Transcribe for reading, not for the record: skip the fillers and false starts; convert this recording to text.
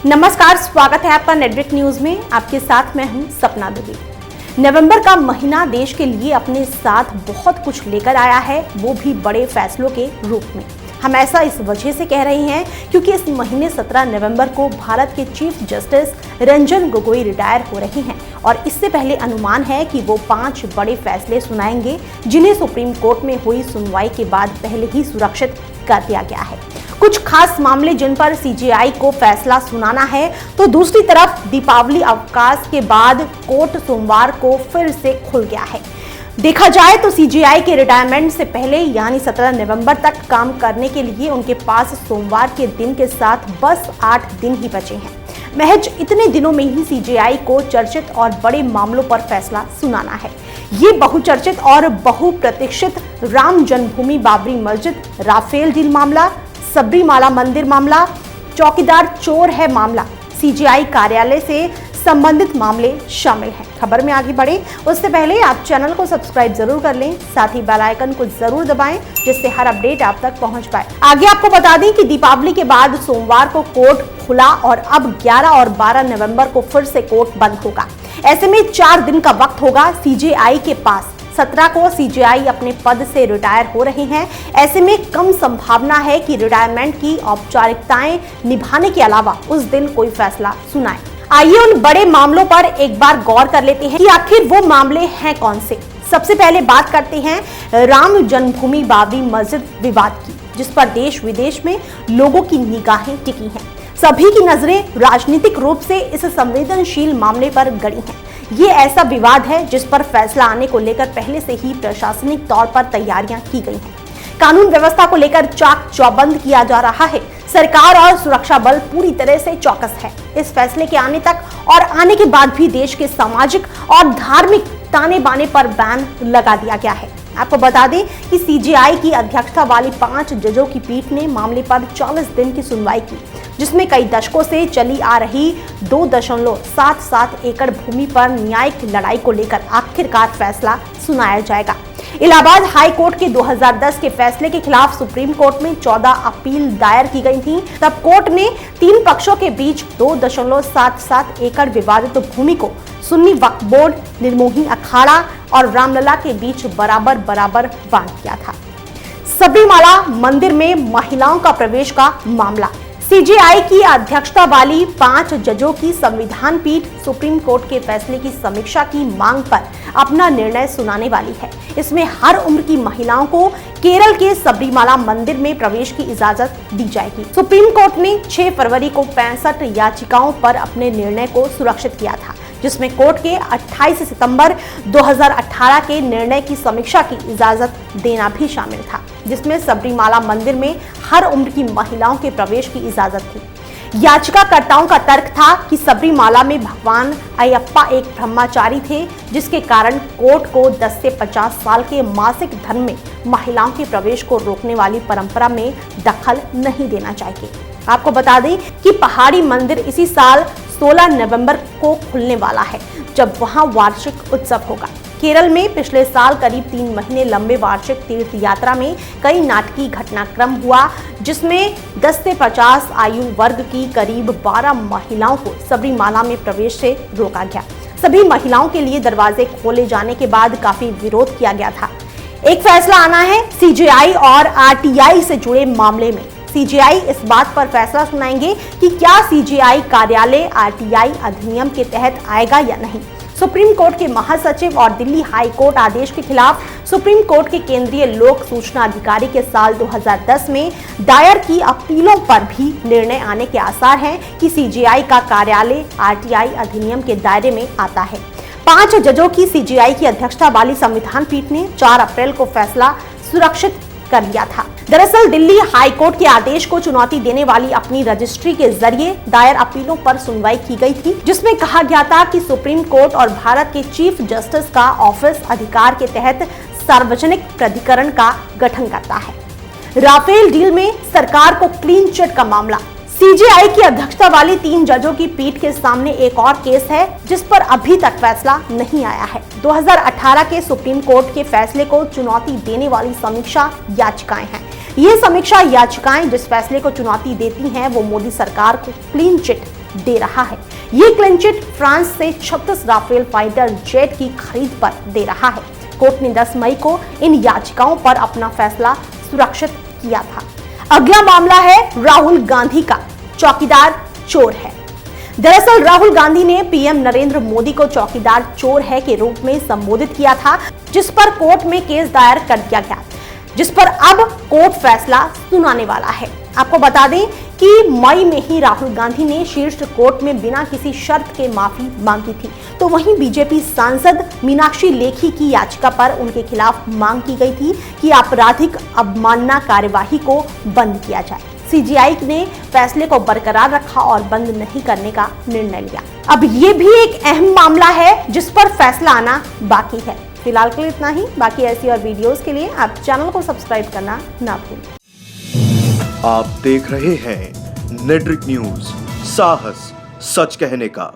नमस्कार, स्वागत है आपका नेटवर्क न्यूज में। आपके साथ मैं हूं सपना दुबे। नवंबर का महीना देश के लिए अपने साथ बहुत कुछ लेकर आया है, वो भी बड़े फैसलों के रूप में। हम ऐसा इस वजह से कह रहे हैं क्योंकि इस महीने 17 नवंबर को भारत के chief justice Ranjan Gogoi retire हो रहे हैं और इससे पहले अनुमान है कि वो 5 बड़े फैसले सुनाएंगे, जिन्हें सुप्रीम कोर्ट में हुई सुनवाई के बाद पहले ही सुरक्षित कर दिया गया है। कुछ खास मामले जिन पर सीजेआई को फैसला सुनाना है, तो दूसरी तरफ दीपावली अवकाश के बाद कोर्ट सोमवार को फिर से खुल गया है। देखा जाए तो सीजेआई के रिटायरमेंट से पहले यानी 17 नवंबर तक काम करने के लिए उनके पास सोमवार के दिन के साथ बस 8 दिन ही बचे हैं। महज इतने दिनों में ही सीजेआई को चर्चित और बड़े मामलों पर फैसला सुनाना है। ये बहुचर्चित और बहुप्रतीक्षित राम जन्मभूमि बाबरी मस्जिद, राफेल डील मामला, सबरीमाला मंदिर मामला, चौकीदार चोर है मामला, सीजेआई कार्यालय से संबंधित मामले शामिल हैं। खबर में आगे बढ़े उससे पहले आप चैनल को सब्सक्राइब जरूर कर लें, साथ ही बेल आइकन को जरूर दबाएं जिससे हर अपडेट आप तक पहुंच पाए। आगे आपको बता दें कि दीपावली के बाद सोमवार को कोर्ट खुला और अब 11 और 12 नवंबर को फिर से कोर्ट बंद होगा। ऐसे में 4 दिन का वक्त होगा सीजेआई के पास। 17 को सीजेआई अपने पद से रिटायर हो रहे हैं। ऐसे में कम संभावना है कि रिटायरमेंट की औपचारिकताएं निभाने के अलावा उस दिन कोई फैसला सुनाए। आइए उन बड़े मामलों पर एक बार गौर कर लेते हैं कि आखिर वो मामले हैं कौन से। सबसे पहले बात करते हैं राम जन्मभूमि बाबरी मस्जिद विवाद की, जिस पर देश विदेश में लोगों की निगाहें टिकी हैं। सभी की नजरें राजनीतिक रूप से इस संवेदनशील मामले पर गड़ी हैं। ये ऐसा विवाद है जिस पर फैसला आने को लेकर पहले से ही प्रशासनिक तौर पर तैयारियां की गई हैं। कानून व्यवस्था को लेकर चाक चौबंद किया जा रहा है। सरकार और सुरक्षा बल पूरी तरह से चौकस है। इस फैसले के आने तक और आने के बाद भी देश के सामाजिक और धार्मिक ताने बाने पर बैन लगा दिया गया है। आपको बता दें कि सीजेआई की अध्यक्षता वाली 5 जजों की पीठ ने मामले पर 40 दिन की सुनवाई की, जिसमें कई दशकों से चली आ रही 2.77 एकड़ भूमि पर न्यायिक लड़ाई को लेकर आखिरकार फैसला सुनाया जाएगा। इलाहाबाद हाई कोर्ट के 2010 के फैसले के खिलाफ सुप्रीम कोर्ट में 14 अपील दायर की गई थी। तब कोर्ट ने 3 पक्षों के बीच 2.77 एकड़ विवादित भूमि को सुन्नी वक्फ बोर्ड, निर्मोही अखाड़ा और रामलला के बीच बराबर बांट दिया था। सबरीमाला मंदिर में महिलाओं का प्रवेश का मामला। सीजेआई की अध्यक्षता वाली 5 जजों की संविधान पीठ सुप्रीम कोर्ट के फैसले की समीक्षा की मांग पर अपना निर्णय सुनाने वाली है। इसमें हर उम्र की महिलाओं को केरल के सबरीमाला मंदिर में प्रवेश की इजाजत दी जाएगी। सुप्रीम कोर्ट ने 6 फरवरी को 65 याचिकाओं पर अपने निर्णय को सुरक्षित किया था, जिसमें कोर्ट के 28 सितंबर 2018 के निर्णय की समीक्षा की इजाजत देना भी शामिल था, जिसमें सबरीमाला मंदिर में हर उम्र की महिलाओं के प्रवेश की इजाजत थी। याचिकाकर्ताओं का तर्क था कि सबरीमाला में भगवान अयप्पा एक ब्रह्मचारी थे, जिसके कारण कोर्ट को 10 से 50 साल के मासिक धर्म में महिलाओं के प्रवेश को रोकने वाली परंपरा में दखल नहीं देना चाहिए। आपको बता दें कि पहाड़ी मंदिर इसी साल 16 नवंबर को खुलने वाला है, जब वहां वार्षिक उत्सव होगा। केरल में पिछले साल करीब 3 महीने लंबे वार्षिक तीर्थ यात्रा में कई नाटकीय घटनाक्रम हुआ, जिसमें 10 से 50 आयु वर्ग की करीब 12 महिलाओं को सबरीमाला में प्रवेश से रोका गया। सभी महिलाओं के लिए दरवाजे खोले जाने के बाद काफी विरोध किया गया था। एक फैसला आना है सीजेआई और आरटीआई से जुड़े मामले में। सीजेआई इस बात पर फैसला सुनाएंगे कि क्या सीजेआई कार्यालय आरटीआई अधिनियम के तहत आएगा या नहीं। सुप्रीम कोर्ट के महासचिव और दिल्ली हाई कोर्ट आदेश के खिलाफ सुप्रीम कोर्ट के केंद्रीय लोक सूचना अधिकारी के साल 2010 में दायर की अपीलों पर भी निर्णय आने के आसार हैं कि सीजेआई का कार्यालय आरटीआई अधिनियम के दायरे में आता है। 5 जजों की सीजेआई की अध्यक्षता वाली संविधान पीठ ने 4 अप्रैल को फैसला सुरक्षित कर लिया था। दरअसल दिल्ली हाई कोर्ट के आदेश को चुनौती देने वाली अपनी रजिस्ट्री के जरिए दायर अपीलों पर सुनवाई की गई थी, जिसमें कहा गया था कि सुप्रीम कोर्ट और भारत के चीफ जस्टिस का ऑफिस अधिकार के तहत सार्वजनिक प्राधिकरण का गठन करता है। राफेल डील में सरकार को क्लीन चिट का मामला। सीजेआई की अध्यक्षता वाली 3 जजों की पीठ के सामने एक और केस है, जिस पर अभी तक फैसला नहीं आया है। 2018 के सुप्रीम कोर्ट के फैसले को चुनौती देने वाली समीक्षा याचिकाएं हैं। ये समीक्षा याचिकाएं जिस फैसले को चुनौती देती हैं वो मोदी सरकार को क्लीन चिट दे रहा है। ये क्लीन चिट फ्रांस से 36 राफेल फाइटर जेट की खरीद पर दे रहा है। कोर्ट ने 10 मई को इन याचिकाओं पर अपना फैसला सुरक्षित किया था। अगला मामला है राहुल गांधी का, चौकीदार चोर है। दरअसल राहुल गांधी ने पीएम नरेंद्र मोदी को चौकीदार चोर है के रूप में संबोधित किया था, जिस पर कोर्ट में केस दायर कर दिया गया, जिस पर अब कोर्ट फैसला सुनाने वाला है। आपको बता दें कि मई में ही राहुल गांधी ने शीर्ष कोर्ट में बिना किसी शर्त के माफी मांगी थी। तो वहीं बीजेपी सांसद मीनाक्षी लेखी की याचिका पर उनके खिलाफ मांग की गई थी कि आपराधिक अवमानना कार्यवाही को बंद किया जाए। सीजीआई ने फैसले को बरकरार रखा और बंद नहीं करने का निर्णय लिया। अब ये भी एक अहम मामला है जिस पर फैसला आना बाकी है। फिलहाल के लिए इतना ही। बाकी ऐसी और वीडियोस के लिए आप चैनल को सब्सक्राइब करना ना भूलें। आप देख रहे हैं नेट्रिक न्यूज, साहस सच कहने का।